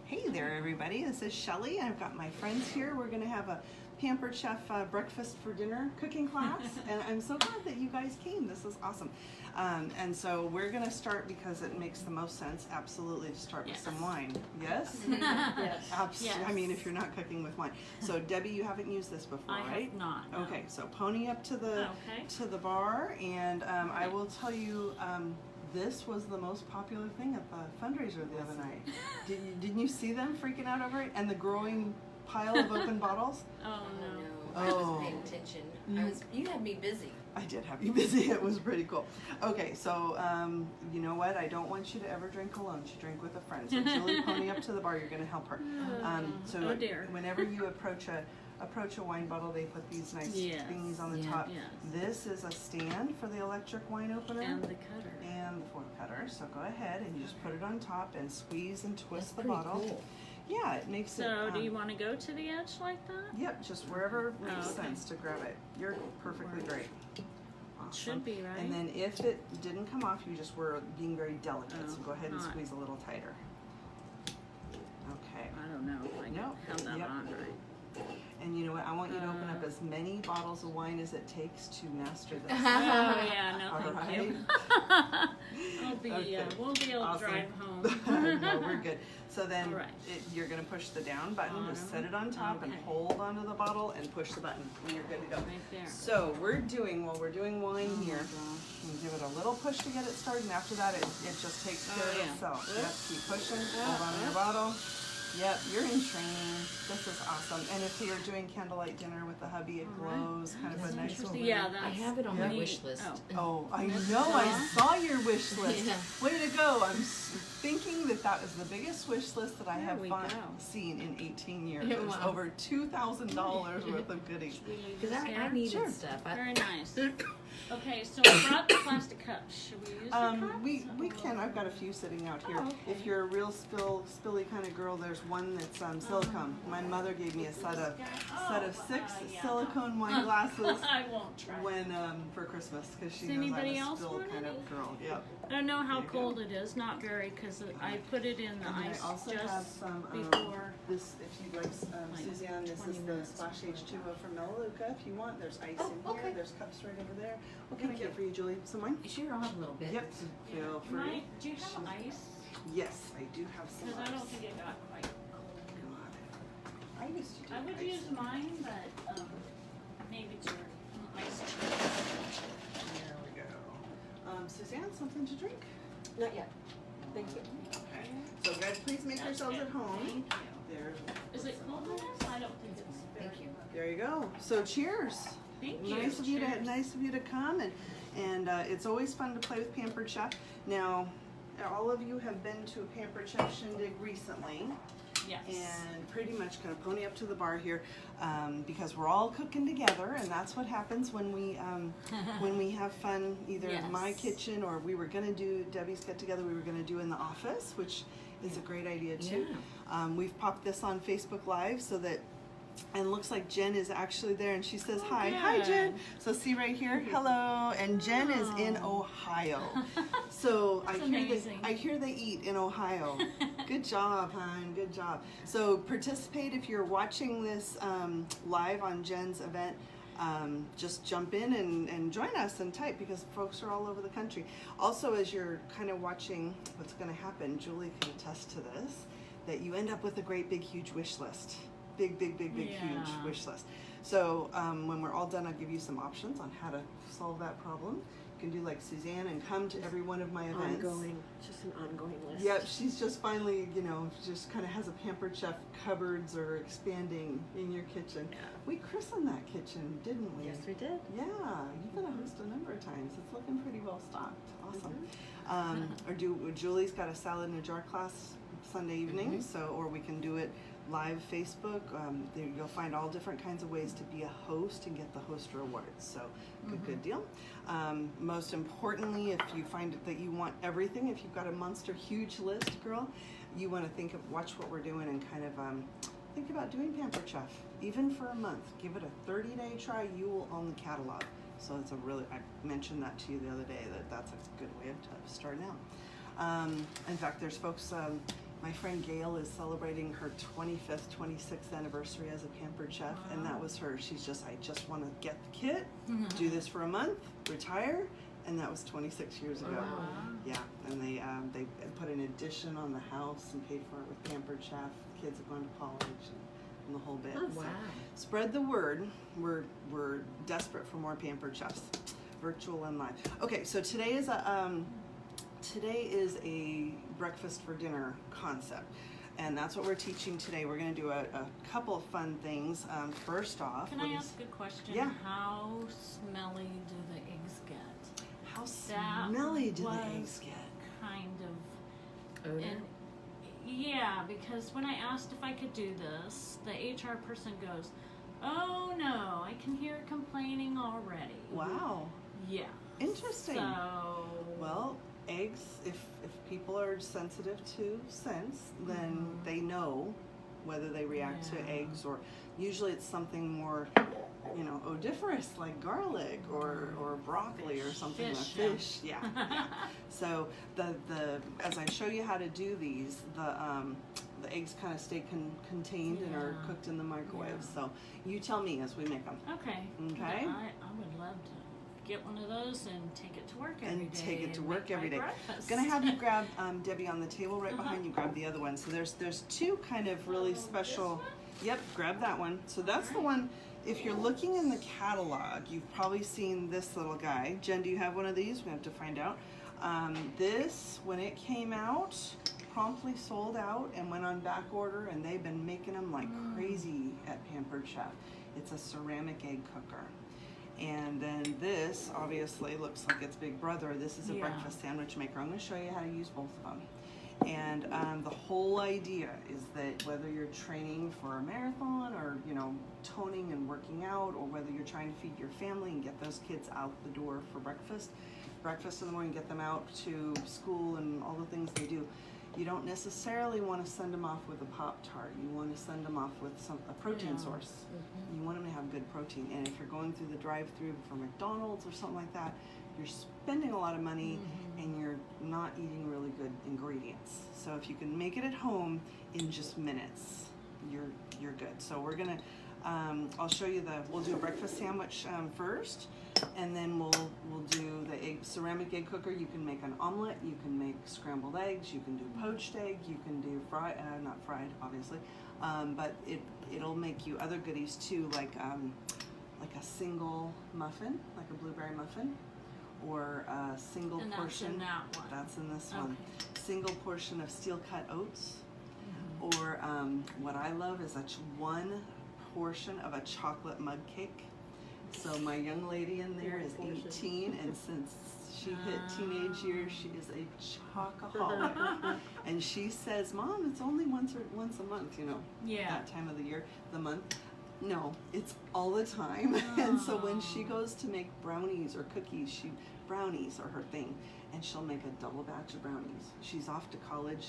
Hey there, everybody. This is Shelley. I've got my friends here. We're going to have a Pampered Chef breakfast for dinner cooking class, and I'm so glad that you guys came. This is awesome. And so we're going to start because it makes the most sense, absolutely, to start with some wine. Yes? Yes. Absolutely. I mean, if you're not cooking with wine. So Debbie, you haven't used this before, I right? have not. No. Okay, so pony up to the bar, and I will tell you. This was the most popular thing at the fundraiser the other night. Didn't you see them freaking out over it? And the growing pile of open bottles? Oh no. I was paying attention. You had me busy. I did have you busy. It was pretty cool. Okay, so you know what? I don't want you to ever drink alone. You drink with a friend. So Julie, pony up to the bar. You're going to help her. Oh dear. Whenever you approach a wine bottle, they put these nice thingies on the top. Yes. This is a stand for the electric wine opener. And the cutter. And the foil cutter. So go ahead and you just put it on top and squeeze and twist the That's pretty bottle. cool. Yeah, it makes it. So do you want to go to the edge like that? Yep, just wherever makes okay. sense to grab it. You're perfectly great. Awesome. Should be, right? And then if it didn't come off, you just were being very delicate. So go ahead and not. squeeze a little tighter. Okay. I don't know if I Nope. have that Yep. on right. And you know what? I want you to open up as many bottles of wine as it takes to master this. Oh yeah, no All thank right. you. We'll be able to drive home. No, we're good. So then All right. you're going to push the down button, just set it on top and Okay. hold onto the bottle and push the button and you're good to go. Right there. So we're doing wine Oh, here. my gosh. You give it a little push to get it started, and after that it just takes care of yeah. itself. Yep, keep pushing, hold on to your bottle. Yep, you're in training. This is awesome. And if you're doing candlelight dinner with the hubby, it glows, kind of a nice Interesting. Yeah, I that's have it on my neat. wish list. Oh, I know. I saw your wish list. Yeah. Way to go. I'm thinking that was the biggest wish list that I There have we go. seen in 18 years. Yeah, It was wow. over $2,000 worth of goodies. Because I needed Sure. stuff. Very nice. Okay, so I brought the plastic cups. Should we use the cups? We can. I've got a few sitting out here. Oh, okay. If you're a real spilly kind of girl, there's one that's silicone. My mother gave me a set of six yeah. silicone wine glasses I won't try. when for Christmas because she Does knows I'm anybody a else spill want kind any? of girl. Yep. I don't know how There you go. cold it is. Not very, because I put it in the And then ice I also just have some before. this. If you'd like, Suzanne, this 20 is the minutes. Splash H2O from Melaleuca. If you want, there's ice in okay. here. There's cups right over there. What can I get for you, Julie? Some wine? Sure, I'll have a little bit. Yep. Feel free. Mike, do you have ice? Yes, I do have some. Because I don't ice. think it got quite cold. I used to do I would ice. use mine, but maybe it's your ice. There we go. Suzanne, something to drink? Not yet. Thank you. Okay. So guys, please make yourselves at home. Thank you. There. Is it cold in this? I don't think it's. Thank you. There you go. So cheers. Thank you. Nice of you Cheers. to come, and it's always fun to play with Pampered Chef. Now, all of you have been to a Pampered Chef shindig recently. Yes. And pretty much kind of pony up to the bar here because we're all cooking together, and that's what happens when we have fun either in my Yes. kitchen or we were gonna do Debbie's get together we were gonna do in the office, which is a great idea too. Yeah. We've popped this on Facebook Live so that. And looks like Jen is actually there, and she says hi. Hi, Jen. good. So see right here, hello. And Jen is in Ohio. So I hear they eat in Ohio. Good job, hon. Good job. So participate if you're watching this live on Jen's event. Just jump in and join us and type because folks are all over the country. Also, as you're kind of watching what's going to happen, Julie can attest to this, that you end up with a great big huge wish list. Big, huge Yeah. wish list. So when we're all done, I'll give you some options on how to solve that problem. You can do like Suzanne and come to every one of my events. Just an ongoing list. Yep, she's just finally, just kind of has a Pampered Chef cupboards or expanding in your kitchen. Yeah. We christened that kitchen, didn't we? Yes, we did. Yeah, you've been a host a number of times. It's looking pretty well stocked. Awesome. Julie's got a salad in a jar class Sunday evening, or we can do it live Facebook. You'll find all different kinds of ways to be a host and get the host rewards. So good deal. Most importantly, if you find that you want everything, if you've got a monster huge list, girl, you want to watch what we're doing and kind of think about doing Pampered Chef, even for a month. Give it a 30-day try. You will own the catalog. So it's I mentioned that to you the other day, that's a good way of starting out. In fact, there's folks my friend Gail is celebrating her 25th, 26th anniversary as a Pampered chef, and that was her. She's just, I just want to get the kit, do this for a month, retire, and that was 26 years ago. Wow. Yeah, and they put an addition on the house and paid for it with Pampered chef. Kids have gone to college and the whole bit. Oh, So wow. spread the word. We're desperate for more Pampered chefs, virtual and live. Okay, so today is a breakfast for dinner concept, and that's what we're teaching today. We're going to do a couple of fun things. First off, Can I ask a question? Yeah. How smelly do the eggs get? how That smelly do the was eggs get? Kind of. Odor? And yeah, because when I asked if I could do this, the HR person goes, "Oh no, I can hear complaining already." Wow, Yeah. interesting. So. Well, eggs, if people are sensitive to scents, then they know whether they react to Yeah. eggs, or usually it's something more, odoriferous like garlic or broccoli or something like Fish, yeah. fish. Yeah. So the as I show you how to do these, the eggs kind of stay contained and are Yeah. cooked in the microwave. Yeah. So you tell me as we make them. Okay. Okay. I would love to get one of those and take it to work every day. And take it to and work make every my day. breakfast. Gonna have you grab Debbie on the table right behind you. Grab the other one. So there's two kind of really special. This one? Yep, grab that one. So that's the one. If you're looking in the catalog, you've probably seen this little guy. Jen, do you have one of these? We have to find out. This, when it came out, promptly sold out and went on back order, and they've been making them like crazy at Pampered Chef. It's a ceramic egg cooker. And then this obviously looks like its big brother. This is a Yeah. breakfast sandwich maker. I'm going to show you how to use both of them. And the whole idea is that whether you're training for a marathon or, toning and working out, or whether you're trying to feed your family and get those kids out the door for breakfast in the morning, get them out to school and all the things they do, you don't necessarily want to send them off with a Pop-Tart. You want to send them off with a protein Yeah. source. You want them to have good protein. And if you're going through the drive-through for McDonald's or something like that, you're spending a lot of money and you're not eating really good ingredients. So if you can make it at home in just minutes, you're good. So we're gonna, I'll show you we'll do a breakfast sandwich first, and then we'll do the ceramic egg cooker. You can make an omelet, you can make scrambled eggs, you can do poached egg, you can do not fried, obviously, but it'll make you other goodies too, like a single muffin, like a blueberry muffin, or a single And portion. that's in that one. That's in this Okay. one. Single portion of steel cut oats, or what I love is one portion of a chocolate mug cake. So my young lady in there is 18, and since she hit teenage years, she is a chocoholic. And she says, "Mom, it's only once a month, Yeah. that time of the year, the month." No, it's all the time. And so when she goes to make brownies or cookies, brownies are her thing, and she'll make a double batch of brownies. She's off to college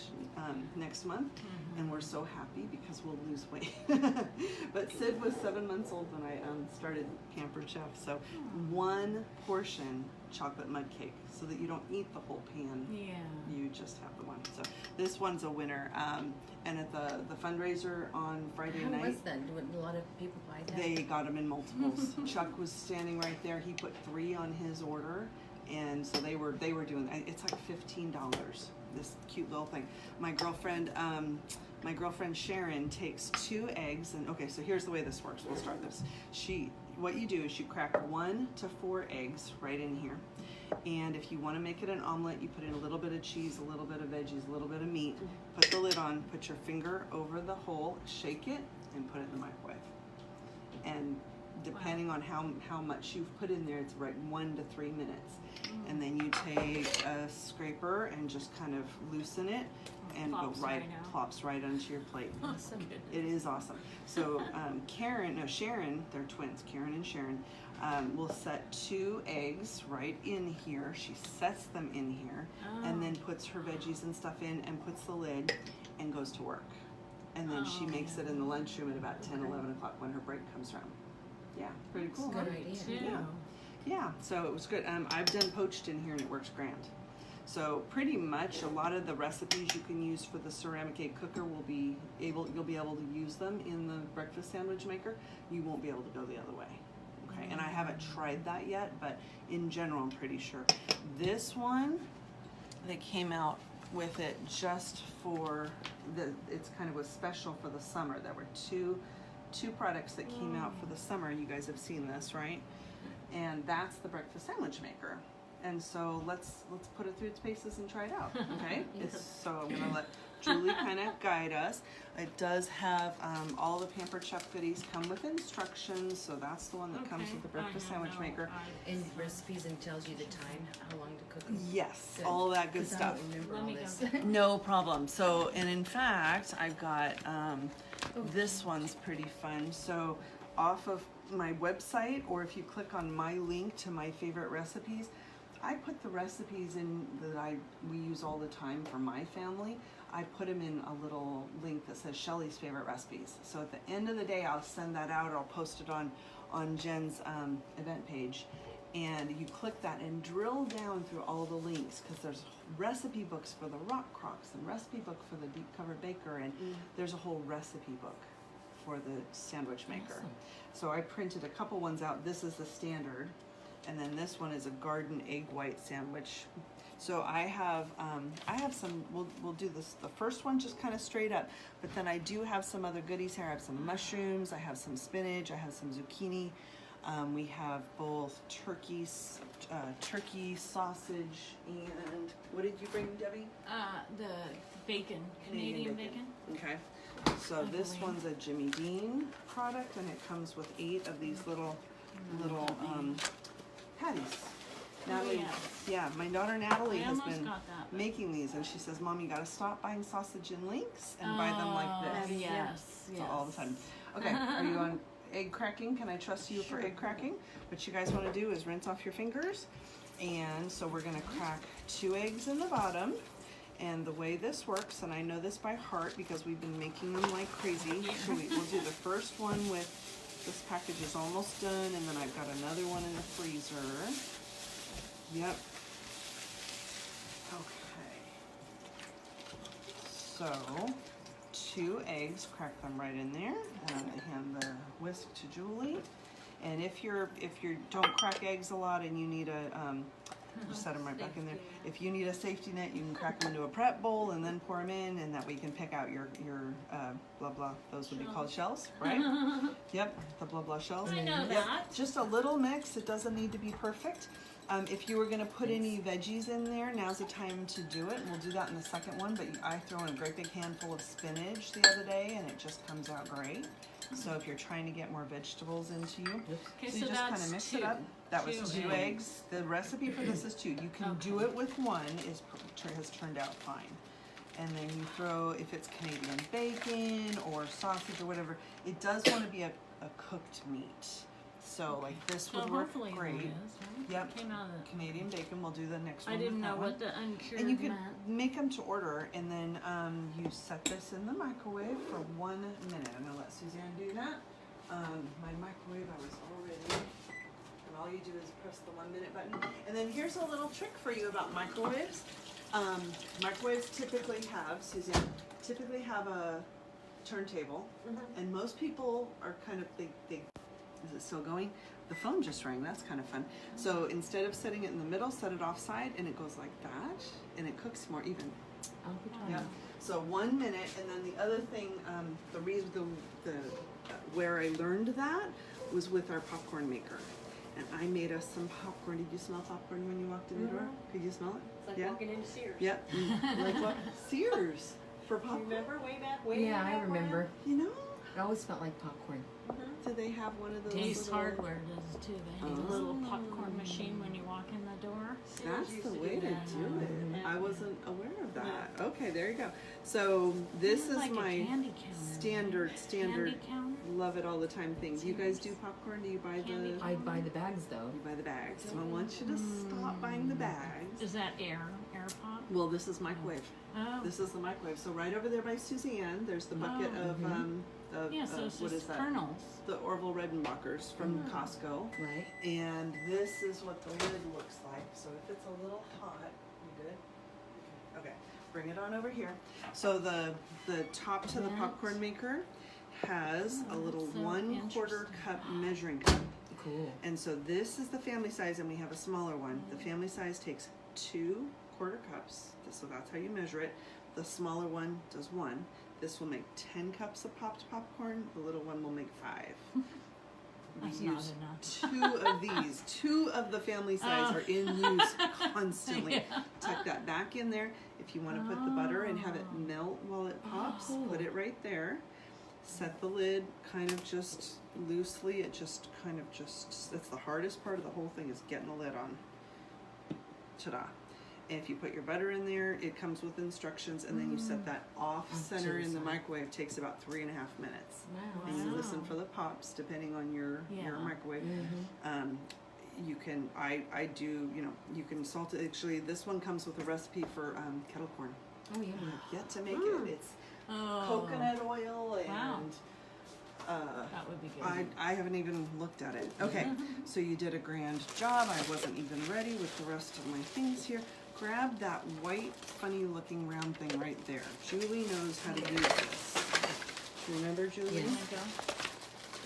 next month, and we're so happy because we'll lose weight. But Sid was 7 months old when I started Pampered Chef, so one portion chocolate mud cake, so that you don't eat the whole pan. Yeah. You just have the one. So this one's a winner. And at the fundraiser on Friday How night, was that? Did a lot of people buy that? they got them in multiples. Chuck was standing right there. He put 3 on his order, and so they were doing. It's like $15. This cute little thing. My girlfriend Sharon takes 2 eggs, and okay, so here's the way this works. We'll start this. What you do is you crack 1 to 4 eggs right in here. And if you want to make it an omelet, you put in a little bit of cheese, a little bit of veggies, a little bit of meat. Put the lid on, put your finger over the hole, shake it, and put it in the microwave. And depending on how much you've put in there, it's right 1 to 3 minutes. And then you take a scraper and just kind of loosen it, and plops right onto your plate. Awesome. It is awesome. So Sharon, they're twins, Karen and Sharon, will set 2 eggs right in here. She sets them in here, and then puts her veggies and stuff in, and puts the lid, and goes to work. And then she makes it in the lunchroom at about 10, 11 o'clock when her break comes around. Yeah, pretty cool. Good Great, idea. too. Yeah. So it was good. I've done poached in here, and it works grand. So pretty much a lot of the recipes you can use for the ceramic egg cooker you'll be able to use them in the breakfast sandwich maker. You won't be able to go the other way. Okay, and I haven't tried that yet, but in general, I'm pretty sure. This one, they came out with it just for it's kind of was special for the summer. There were two products that came out for the summer. You guys have seen this, right? And that's the breakfast sandwich maker. And so let's put it through its paces and try it out, okay? So I'm gonna let Julie kind of guide us. It does have all the Pampered Chef goodies come with instructions, so that's the one that comes with the breakfast sandwich maker. And recipes and tells you the time, how long to cook them. Yes, Good. all that good 'Cause I stuff. don't remember Let all me this. go. No problem. So, and in fact, I've got this one's pretty fun. So, off of my website, or if you click on my link to my favorite recipes, I put the recipes in that we use all the time for my family. I put them in a little link that says Shelley's favorite recipes. So at the end of the day, I'll send that out. I'll post it on Jen's event page, and you click that and drill down through all the links, because there's recipe books for the rock crocks and recipe book for the deep covered baker, and there's a whole recipe book for the sandwich maker. Awesome. So I printed a couple ones out. This is the standard, and then this one is a garden egg white sandwich. So I have some. We'll do this. The first one just kind of straight up, but then I do have some other goodies here. I have some mushrooms. I have some spinach. I have some zucchini. We have both turkey sausage, and what did you bring, Debbie? The bacon, Canadian bacon. Okay. So this one's a Jimmy Dean product, and it comes with 8 of these little patties. Natalie, yes. yeah, my daughter Natalie I has almost been got that. making these, and she says, "Mom, you got to stop buying sausage in links and buy them like this." Yes, So all of a sudden, okay. Are you on egg cracking? Can I trust you for egg cracking? What you guys want to do is rinse off your fingers, and so we're gonna crack 2 eggs in the bottom. And the way this works, and I know this by heart because we've been making them like crazy. So we'll do the first one with, this package is almost done, and then I've got another one in the freezer. Yep. Okay. So 2 eggs, crack them right in there, and I'm gonna hand the whisk to Julie. And if you don't crack eggs a lot and you need a just set them right back in there. If you need a safety net, you can crack them into a prep bowl and then pour them in, and that way you can pick out your blah blah. Those would be called shells, right? Yep, the blah blah shells. I know Yep. that. Just a little mix. It doesn't need to be perfect. If you were going to put any veggies in there, now's the time to do it. We'll do that in the second one, but I threw in a great big handful of spinach the other day, and it just comes out great. So if you're trying to get more vegetables into you, Okay, so you just kind of mix it up. That was 2 eggs. The recipe for this is 2. You can do it with 1. Has turned out fine. And then you throw, if it's Canadian bacon or sausage or whatever, it does want to be a cooked meat. So like this would work hopefully great. It is, right? Yep. Came out of the, Canadian bacon. We'll do the next one. I didn't with know that what one. the uncured And you can meant. make them to order, and then you set this in the microwave for 1 minute. I'm gonna let Suzanne do that. My microwave, I was all ready. And all you do is press the 1 minute button. And then here's a little trick for you about microwaves. Microwaves typically have a turntable, and most people are kind of is it still going? The phone just rang. That's kind of fun. So instead of setting it in the middle, set it offside, and it goes like that, and it cooks more even. I'll be trying. Yeah. So 1 minute, and then the other thing, the reason where I learned that was with our popcorn maker, and I made us some popcorn. Did you smell popcorn when you walked in the door? Could you smell it? It's like Yeah. walking into Sears. Yep. Like what? Sears for popcorn. Remember way back Yeah, I remember. You know? It always smelled like popcorn. Do they have one of those? Taste little- Hardware does too. They have a little popcorn machine when you walk in the door. That's used the to do way to that. do it. Yeah. I wasn't aware of that. Okay, there you go. So this is Like a my candy counter. standard Candy counter? love it all the time thing. Do you guys do popcorn? Do you buy Candy the I buy the bags though. you buy the bags? So I want you to stop buying the bags. Is that air pop? Well, this is microwave. Oh. This is the microwave. So right over there by Suzanne, there's the bucket of Yeah, so it's what just is that? kernels. The Orville Redenbachers from Costco. Right. And this is what the lid looks like. So if it's a little hot, you good? Okay, bring it on over here. So the top to the popcorn maker has a little that's so 1/4 cup measuring cup. Cool. And so this is the family size, and we have a smaller one. The family size takes 2 1/4 cups, so that's how you measure it. The smaller one does 1. This will make 10 cups of popped popcorn. The little one will make 5. That's We not use enough. 2 of these. 2 of the family size are in use constantly. Yeah. Tuck that back in there. If you want to put the butter and have it melt while it pops, put it right there. Set the lid kind of just loosely. It just kind of just, that's the hardest part of the whole thing, is getting the lid on. Ta-da. And if you put your butter in there, it comes with instructions, and then you set that off center in the microwave. It takes about 3.5 minutes. Wow. And you listen for the pops depending on your microwave. You can, I do, you know, you can salt it. Actually, this one comes with a recipe for kettle corn. Oh, yeah. I've yet to make it. It's coconut oil and that would be good. I haven't even looked at it. Okay, so you did a grand job. I wasn't even ready with the rest of my things here. Grab that white, funny looking round thing right there. Julie knows how to use this. Do you remember, Julie? Yes. There you go.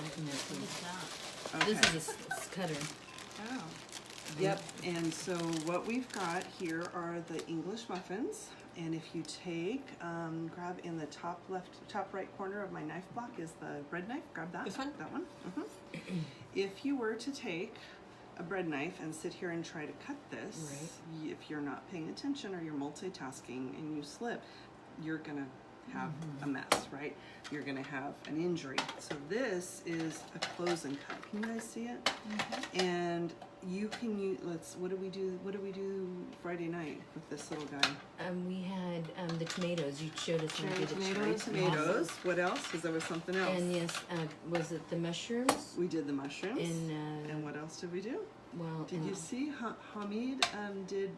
I can make What these. is that? Okay. This is a cutter. Oh. Yep, and so what we've got here are the English muffins. And if you take, grab in the top right corner of my knife block is the bread knife. Grab that. This one? That one. If you were to take a bread knife and sit here and try to cut this, if you're not paying attention or you're multitasking and you slip, you're gonna have a mess, right? You're gonna have an injury. So this is a close and cut. Can you guys see it? And you can use, what do we do Friday night with this little guy? We had the tomatoes. You showed us how to do the Tomatoes. What else? Because there was something else. And yes, was it the mushrooms? We did the mushrooms. And what else did we do? well, Did you see Hamid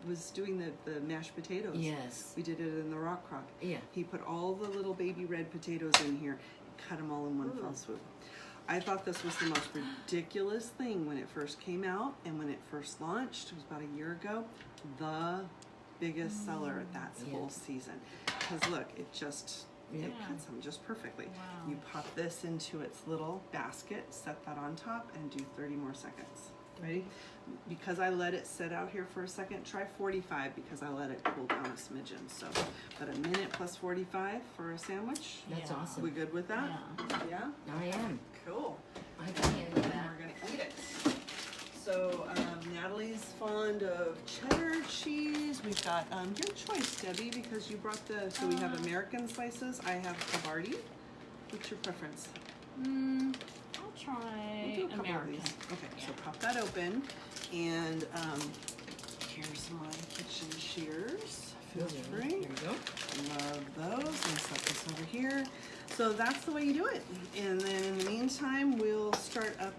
was doing the mashed potatoes? Yes. We did it in the rock crock. Yeah. He put all the little baby red potatoes in here, cut them all in one fell swoop. I thought this was the most ridiculous thing when it first came out and when it first launched. It was about a year ago. The biggest seller that whole season. Because look, it cuts them just perfectly. Wow. You pop this into its little basket, set that on top, and do 30 more seconds. Ready? Because I let it sit out here for a second, try 45 because I let it cool down a smidgen. So, but a minute plus 45 for a sandwich. That's Yeah. awesome. We good with that? Yeah? I am. Cool. I can handle And that. we're gonna eat it. So Natalie's fond of cheddar cheese. We've got your choice, Debbie, because you brought so we have American slices. I have Havarti. What's your preference? I'll try We'll do a couple of American. these. Okay, so pop that open, and here's my kitchen shears. Feel free. There you go. Love those. And set this over here. So that's the way you do it. And then in the meantime, we'll start up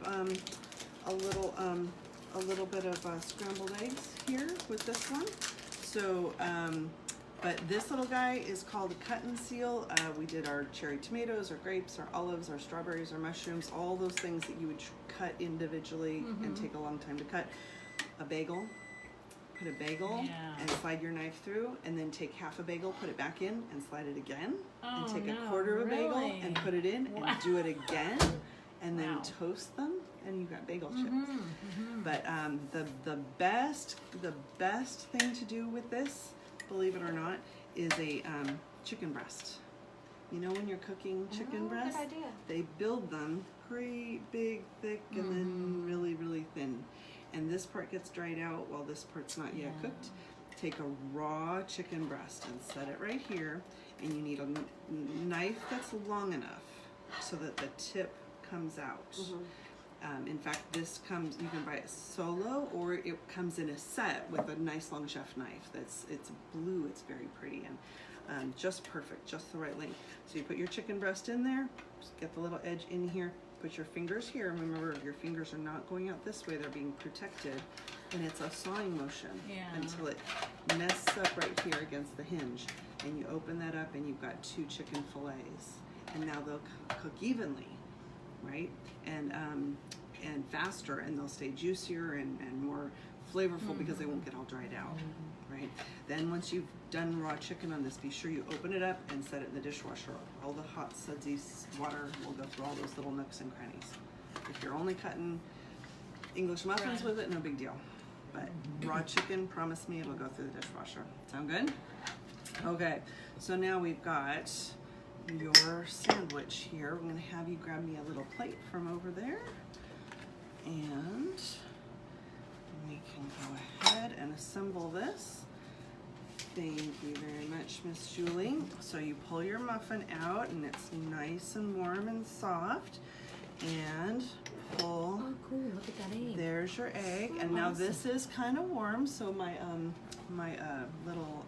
a little bit of scrambled eggs here with this one. So, but this little guy is called a cut and seal. We did our cherry tomatoes, our grapes, our olives, our strawberries, our mushrooms, all those things that you would cut individually and take a long time to cut. A bagel. Put a bagel and slide your knife through, and then take half a bagel, put it back in, and slide it again. And take a quarter of a bagel and put it in, and do it again, and then toast them, and you've got bagel chips. But the best thing to do with this, believe it or not, is a chicken breast. You know when you're cooking chicken breast, good idea. they build them great, big, thick, and then really, really thin. And this part gets dried out while this part's not yet cooked. Take a raw chicken breast and set it right here. And you need a knife that's long enough so that the tip comes out. In fact, this comes, you can buy it solo, or it comes in a set with a nice long chef knife. It's blue, it's very pretty, and just perfect, just the right length. So you put your chicken breast in there, just get the little edge in here, put your fingers here. Remember, your fingers are not going out this way, they're being protected. And it's a sawing motion until it nests up right here against the hinge. And you open that up and you've got 2 chicken fillets. And now they'll cook evenly, right? And faster, and they'll stay juicier and more flavorful because they won't get all dried out, right? right? Then once you've done raw chicken on this, be sure you open it up and set it in the dishwasher. All the hot, sudsy water will go through all those little nooks and crannies. If you're only cutting English muffins with it, no big deal. But raw chicken, promise me it'll go through the dishwasher. Sound good? Okay, so now we've got your sandwich here. I'm gonna have you grab me a little plate from over there. And we can go ahead and assemble this. Thank you very much, Miss Julie. So you pull your muffin out and it's nice and warm and soft. And pull. Oh, cool! Look at that egg. There's your egg. And now this is kind of warm, so my little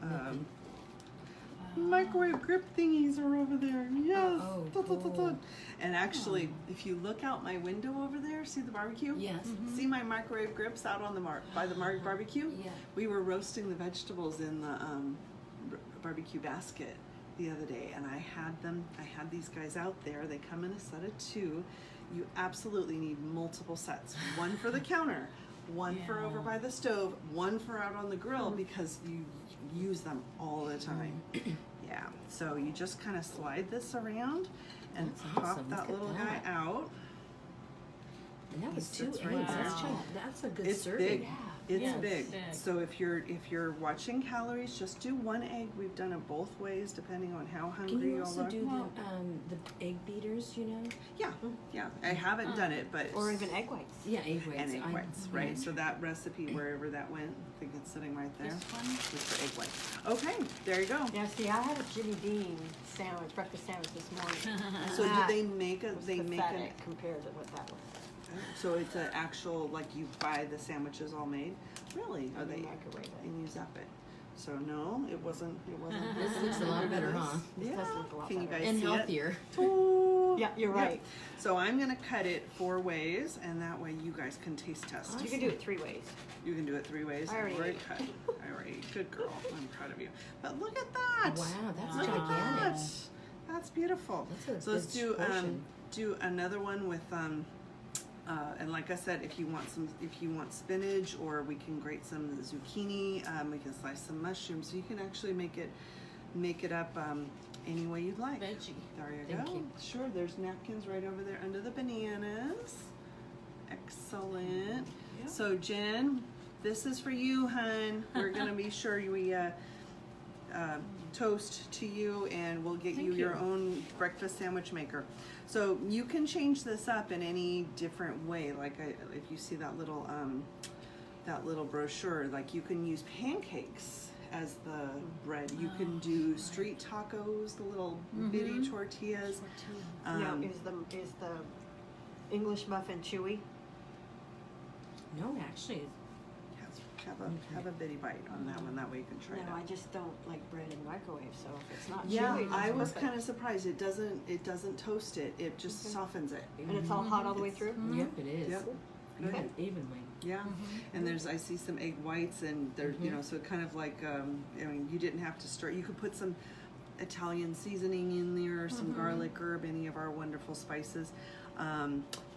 microwave grip thingies are over there. Yes. Oh, cool. And actually, if you look out my window over there, see the barbecue? Yes. See my microwave grips out on the by the barbecue? Yeah. We were roasting the vegetables in the barbecue basket the other day, and I had these guys out there. They come in a set of 2. You absolutely need multiple sets. One for the counter, one for over by the stove, one for out on the grill, because you use them all the time. Yeah, so you just kind of slide this around and That's pop awesome. that Look at little guy that. out. And that was He 2 sits eggs. right there. That's a good It's serving. big. Yeah. It's Yeah, big. it's big. So if you're watching calories, just do 1 egg. We've done it both ways depending on how hungry Can you you also are. do the egg beaters? You know. Yeah. I haven't done it, but Or even egg whites. Yeah, egg whites. and egg whites, right? So that recipe, wherever that went, I think it's sitting right there. This one? Is for egg whites. Okay, there you go. Yeah, see, I had a Jimmy Dean sandwich, breakfast sandwich this morning. So do That they make a? was They make pathetic an. compared to what that was. So it's an actual, like, you buy the sandwiches all made. Really? Are And they? you microwave it. And you zap it. So no, it wasn't. This looks a lot better, huh? This Yeah. does look a lot Can you better. guys And see healthier. it? Ooh. Yeah, you're Yep. right. So I'm gonna cut it 4 ways, and that way you guys can taste test. You can do it 3 ways. You can do it 3 ways. I already ate. cut. I already ate. Good girl. I'm proud of you. But look at that. Wow, that's Look at gigantic. that. That's beautiful. That's a So let's good portion. do another one with and like I said, if you want spinach, or we can grate some zucchini, we can slice some mushrooms. So you can actually make it up any way you'd like. Veggie. There you Thank go. you. Sure, there's napkins right over there under the bananas. Excellent. Yep. So Jen, this is for you, hun. We're gonna be sure we toast to you, and we'll get you Thank your you. own breakfast sandwich maker. So you can change this up in any different way. Like if you see that little brochure, like you can use pancakes as the bread. You can do street tacos, the little bitty tortillas. Now, Um, is the English muffin chewy? No, actually, have a bitty bite on that one. That way you can try No, I it. just don't like bread in the microwave, so if it's not Yeah, chewy, I it's was perfect. kind of surprised. It doesn't toast it. It just Okay. softens it. And it's all hot all the way through? yep, it is. Yep. Even, evenly. Yeah, and I see some egg whites, and there, so kind of like, I mean, you didn't have to stir. You could put some Italian seasoning in there, or some garlic herb, any of our wonderful spices.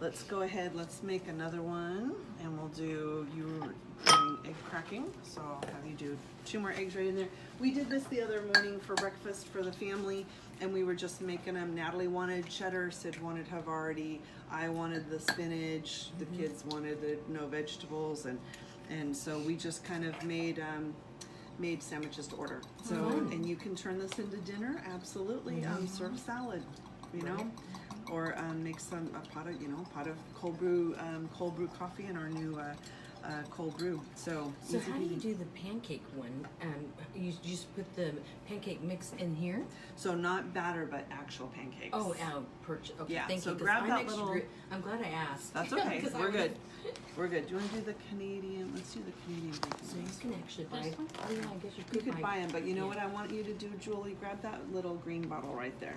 Let's go ahead. Let's make another one, and we'll do doing egg cracking. So I'll have you do 2 more eggs right in there. We did this the other morning for breakfast for the family, and we were just making them. Natalie wanted cheddar, Sid wanted Havarti, I wanted the spinach, the kids wanted the no vegetables, and so we just kind of made sandwiches to order. So and you can turn this into dinner, absolutely. Serve salad, you know, or make a pot of cold brew coffee in our new cold brew. So So easy how do you peasy. do the pancake one? You just put the pancake mix in here? So not batter, but actual pancakes. Oh, okay, Yeah, thank so you. 'cause grab I'm that extra- little- I'm glad I asked. That's okay. 'Cause I We're was- good. We're good. Do you want to do the Canadian? Let's do the Canadian bacon. So you ones. can actually buy. This one? Oh yeah, I guess you You could could buy them, but you know what I want you to do, Julie? Grab that little green bottle right there,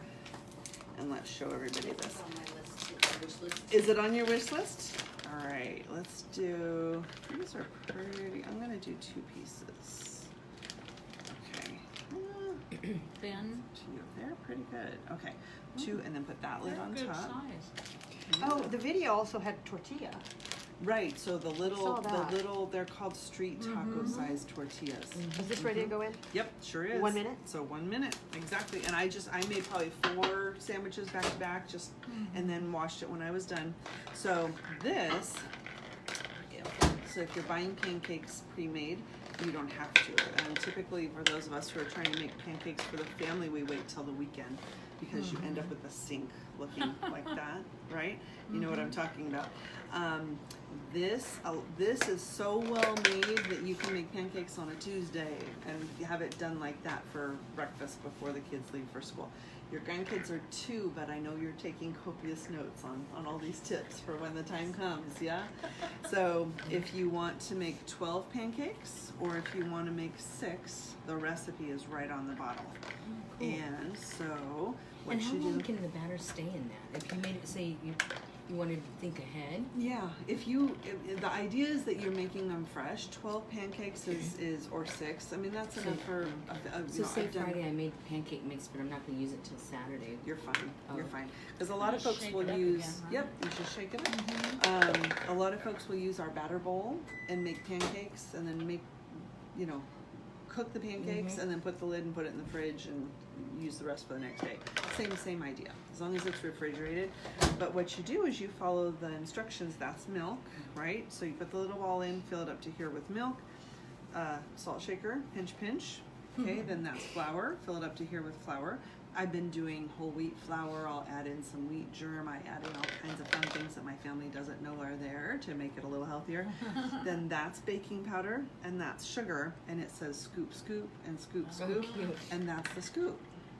and let's show everybody this. on my list. It's on wish list. Is it on your wish list? All right, let's do. These are pretty. I'm gonna do 2 pieces. Okay. Thin. 2. They're pretty good. Okay, 2, and then put that lid They're on good top. size. Oh, the video also had tortilla. Right, so the saw that. they're called street taco sized tortillas. Is this ready to go in? Yep, sure is. 1 minute? So 1 minute, exactly. And I made probably 4 sandwiches back to back, and then washed it when I was done. So this, so if you're buying pancakes pre-made, you don't have to. And typically for those of us who are trying to make pancakes for the family, we wait till the weekend because you end up with a sink looking like that, right? You know what I'm talking about. This is so well made that you can make pancakes on a Tuesday and have it done like that for breakfast before the kids leave for school. Your grandkids are 2, but I know you're taking copious notes on all these tips for when the time comes, yeah? So if you want to make 12 pancakes or if you want to make 6, the recipe is right on the bottle. Cool. And so what And how you long do? can the batter stay in that? If you made it, say you wanted to think ahead. Yeah, if the idea is that you're making them fresh. 12 pancakes is or 6. I mean that's enough for. So say Friday I made the pancake mix, but I'm not going to use it till Saturday. You're fine. Oh. You're fine. Because a lot of folks Shake will it up use. again, huh? Yep, you should shake it up. A lot of folks will use our batter bowl and make pancakes, and then cook the pancakes, and then put the lid and put it in the fridge and use the rest for the next day. Same idea, as long as it's refrigerated. But what you do is you follow the instructions. That's milk, right? So you put the little ball in, fill it up to here with milk, salt shaker, pinch, okay, then that's flour, fill it up to here with flour. I've been doing whole wheat flour. I'll add in some wheat germ. I add in all kinds of fun things that my family doesn't know are there to make it a little healthier. Then that's baking powder, and that's sugar, and it says scoop, scoop, and scoop, So scoop, cute. and that's the scoop.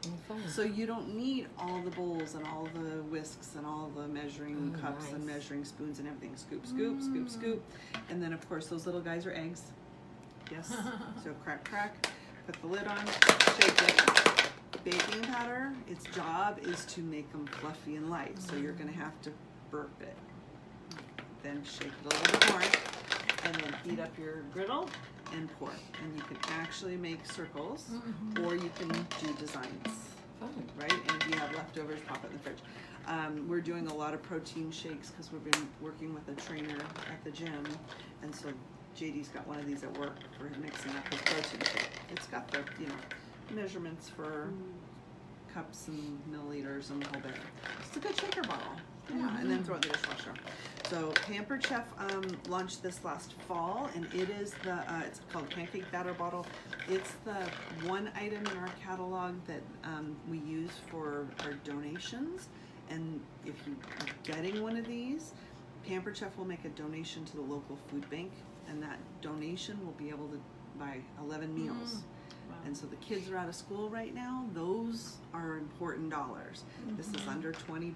Oh, fun. So you don't need all the bowls and all the whisks and all the measuring cups and nice. measuring spoons and everything. Scoop, scoop, scoop, scoop. And then of course those little guys are eggs. Yes. So crack, put the lid on, shake it. Baking powder, its job is to make them fluffy and light. So you're gonna have to burp it. Then shake it a little bit more, and then heat up your griddle and pour. And you can actually make circles, or you can do designs, Fun. right? And if you have leftovers, pop it in the fridge. We're doing a lot of protein shakes because we've been working with a trainer at the gym, and so JD's got one of these at work for mixing up his protein shake. It's got the measurements for cups and milliliters and the whole bit. It's a good shaker bottle. Yeah, and then throw it in the dishwasher. So Pampered Chef launched this last fall, and it is it's called Pancake Batter Bottle. It's the one item in our catalog that we use for our donations. And if you're getting one of these, Pampered Chef will make a donation to the local food bank, and that donation will be able to buy 11 meals. And so the kids are out of school right now. Those are important dollars. This is under $20.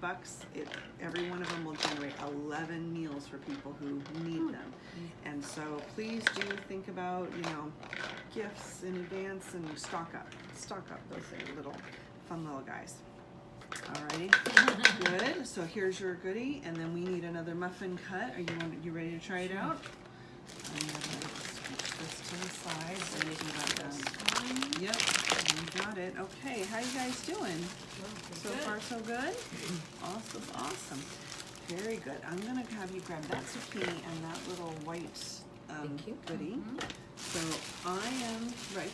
Every one of them will generate 11 meals for people who need them. And so please do think about, gifts in advance and stock up those little fun little guys. Alrighty, good. So here's your goodie, and then we need another muffin cut. Are you ready to try it out? I'm gonna switch this to the side so you can get that done. Yep, you got it. Okay, how you guys doing? So far, so good? Awesome. Very good. I'm gonna have you grab that zucchini and that little white Thank you. goodie. So I am right.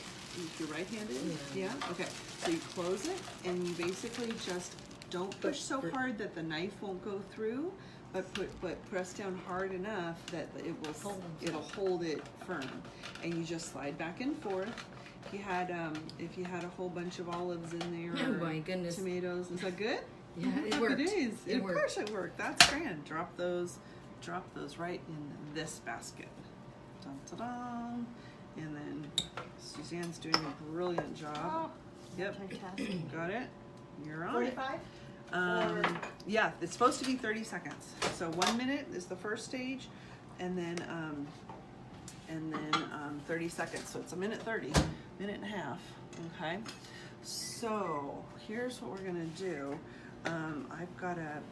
You're right-handed? Yeah. Okay. So you close it, and you basically just don't push so hard that the knife won't go through, but press down hard enough that it'll hold it firm, and you just slide back and forth. If you had a whole bunch of olives in there, Oh my goodness. tomatoes, is that good? Yeah, it worked. It is. It Of worked. course it worked. That's grand. Drop those right in this basket. Dun, ta, da. And then Suzanne's doing a brilliant job. Oh, Yep. fantastic. Got it? You're on 45? it. Yeah, it's supposed to be 30 seconds. So 1 minute is the first stage, and then 30 seconds. So it's a minute 30, minute and a half. Okay. So here's what we're gonna do. I've got a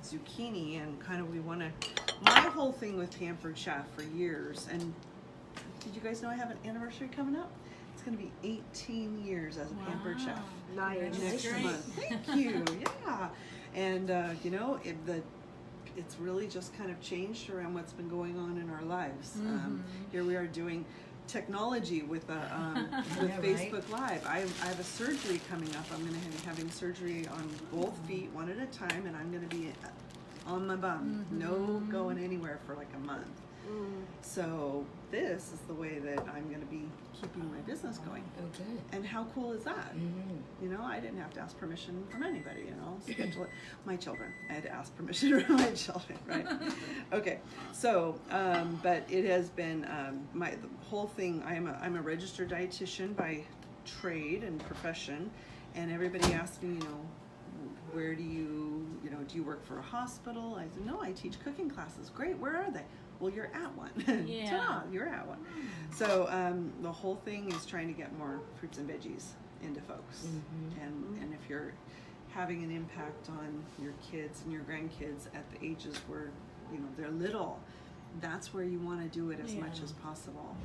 zucchini, and my whole thing with Pampered Chef for years, and did you guys know I have an anniversary coming up? It's going to be 18 years as a Pampered Chef. Nice. Next Great. month. Thank you. Yeah. And it's really just kind of changed around what's been going on in our lives. Mm-hmm. Here we are doing technology with with Yeah, Facebook Live. I have a surgery coming up. I'm going to be having surgery on both feet, one at a time, and I'm going to be on my bum, no going anywhere for like a month. So this is the way that I'm going to be keeping my business going. Oh, good. And how cool is that? Mm-hmm. You know, I didn't have to ask permission from anybody, you know, schedule it. My children, I had to ask permission from my children, right? Okay, so, but it has been, the whole thing, I'm a registered dietitian by trade and profession, and everybody asks me, you know, where do you work for a hospital? I said, no, I teach cooking classes. Great, where are they? Well, you're at one. Yeah. Ta-da, you're at one. So the whole thing is trying to get more fruits and veggies into folks. And if you're having an impact on your kids and your grandkids at the ages where, you know, they're little, that's where you want to do it as much as possible.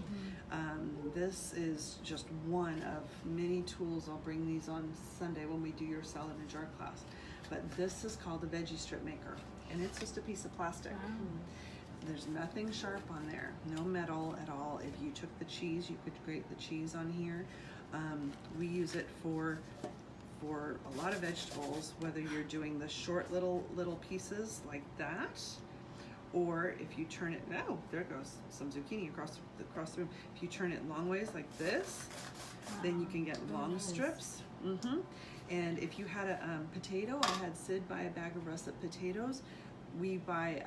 This is just one of many tools. I'll bring these on Sunday when we do your salad and jar class. But this is called a veggie strip maker, and it's just a piece of plastic. There's nothing sharp on there, no metal at all. If you took the cheese, you could grate the cheese on here. We use it for a lot of vegetables, whether you're doing the short little pieces like that, or if you turn it, oh, there goes some zucchini across the room. If you turn it long ways like this, then you can get long strips. And if you had a potato, I had Sid buy a bag of russet potatoes. We buy,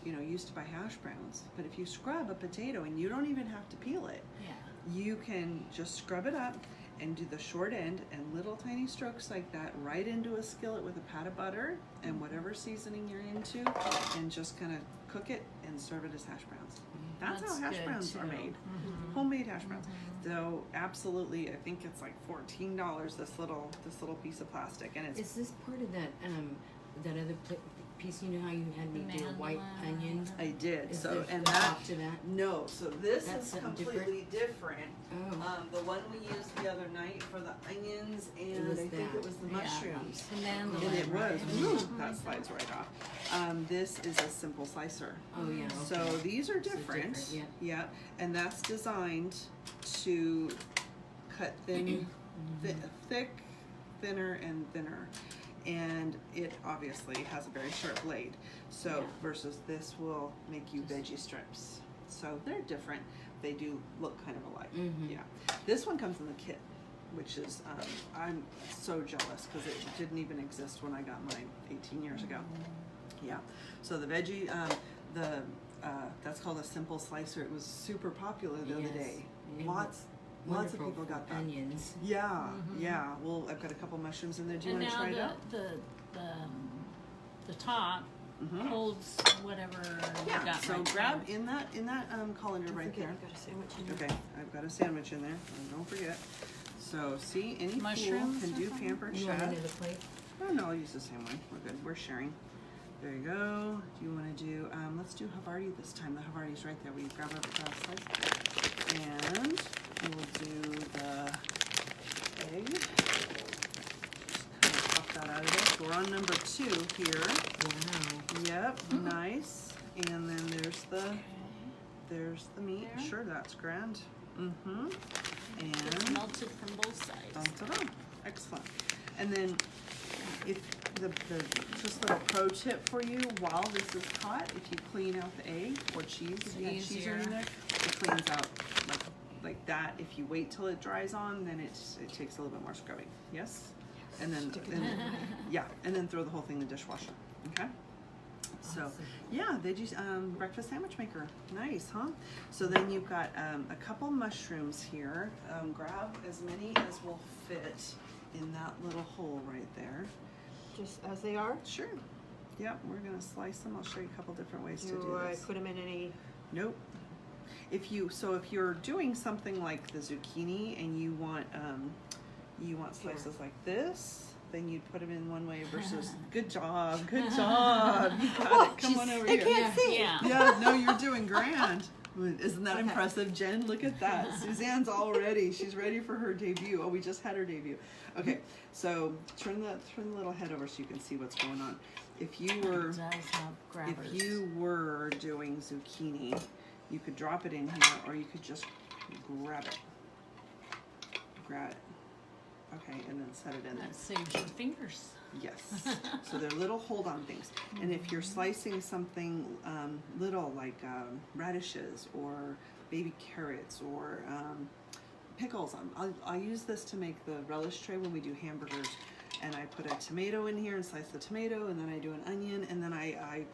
used to buy hash browns. But if you scrub a potato, and you don't even have to peel it, you can just scrub it up and do the short end and little tiny strokes like that right into a skillet with a pat of butter and whatever seasoning you're into, and just kind of cook it and serve it as hash browns. That's how hash good browns too. are made. Homemade hash browns. So absolutely, I think it's like $14 this little piece of plastic, and it's Is this part of that that other piece? You know how you had me do a white onion? I did. Is So there and a that top to that? no. So this That's is something completely different. Oh. The one we used the other night for the onions, and was I think that. it was the mushrooms. The mandolin, And it was. right? Woo, that slides right off. This is a simple slicer. Oh yeah. Okay. So these are This is different. different, Yeah. And that's designed to cut thick, thinner, and thinner. And it obviously has a very sharp blade. So versus this will make you veggie strips. So they're different. They do look kind of alike. Yeah. This one comes in the kit, which is I'm so jealous because it didn't even exist when I got mine 18 years ago. Yeah. So the veggie, that's called a simple slicer. It was super popular the other day. And Lots of wonderful people got that. onions. Yeah, yeah. Well, I've got a couple mushrooms in there. Do you And want to try it now out? the top holds whatever you Yeah. got. So right grab there. in that colander Don't right forget, there. I've got a sandwich in there. Okay, I've got a sandwich in there. And don't forget. So see, any Mushrooms fool can or do something? pampered You want chef. another plate? Oh no, I'll use the same one. We're good. We're sharing. There you go. Do you want to do? Let's do Havarti this time. The Havarti's right there. We grab a slice, and we'll do the egg. Just kind of pop that out of there. So we're on number 2 here. Wow. Yep, nice. And then there's the meat. There. Sure, that's grand. It's And melted from both sides. ta-da. Excellent. And then if the just a little pro tip for you, while this is hot, if you clean out the egg or cheese, if you have cheese Easier. in there, it cleans out like that. If you wait till it dries on, then it takes a little bit more scrubbing. Yes? And then yeah, and then throw the whole thing in the dishwasher. Okay? So Awesome. yeah, veggies breakfast sandwich maker. Nice, huh? So then you've got a couple mushrooms here. Grab as many as will fit in that little hole right there. Just as they are? Sure. Yep, we're gonna slice them. I'll show you a couple different ways to Do do I this. put them in any? Nope. If you're doing something like the zucchini and you want slices like this, then you'd put them in one way versus. Good job, good job. You got it. Come on over I here. can't see. Yeah. Yeah, no, you're doing grand. Isn't that Okay. impressive, Jen? Look at that. Suzanne's all ready. She's ready for her debut. Oh, we just had her debut. Okay, so turn the little head over so you can see what's going on. If you were It does have grabbers. if you were doing zucchini, you could drop it in here, or you could just grab it. Grab it. Okay, and then set it in there. That saves your fingers. Yes. So they're little hold-on things. And if you're slicing something little like radishes or baby carrots or pickles, I'll use this to make the relish tray when we do hamburgers. And I put a tomato in here and slice the tomato, and then I do an onion, and then I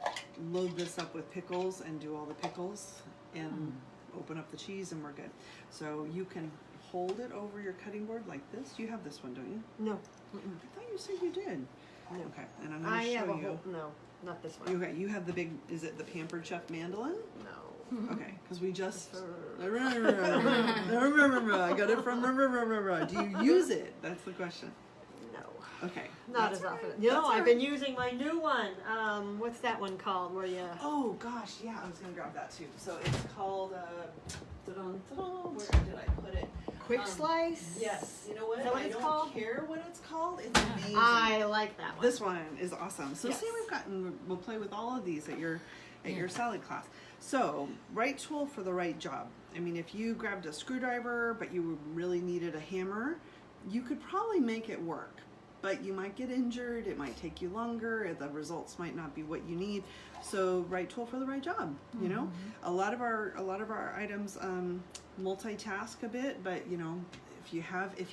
load this up with pickles and do all the pickles and open up the cheese, and we're good. So you can hold it over your cutting board like this. You have this one, don't you? No. I thought you said you did. No. Okay, and I'm going I to have show a you. whole, no, not this one. Okay, you have the big, is it the Pampered Chef mandolin? No. Okay, because we just. Uh, I got it from. Do you use it? That's the question. No. Okay. Not that's as all often. right. No, That's all I've right. been using my new one. What's that one called? Where you? Oh gosh, yeah, I was gonna grab that too. So it's called. Where did I put it? Quick slice? Yes. You know what? Is that what I it's don't called? care what it's called. It's amazing. I like that one. This one is awesome. So Yes. see, we'll play with all of these at your salad class. So right tool for the right job. I mean, if you grabbed a screwdriver but you really needed a hammer, you could probably make it work. But you might get injured. It might take you longer. The results might not be what you need. So right tool for the right job. You know, a lot of our items multitask a bit, but you know, if you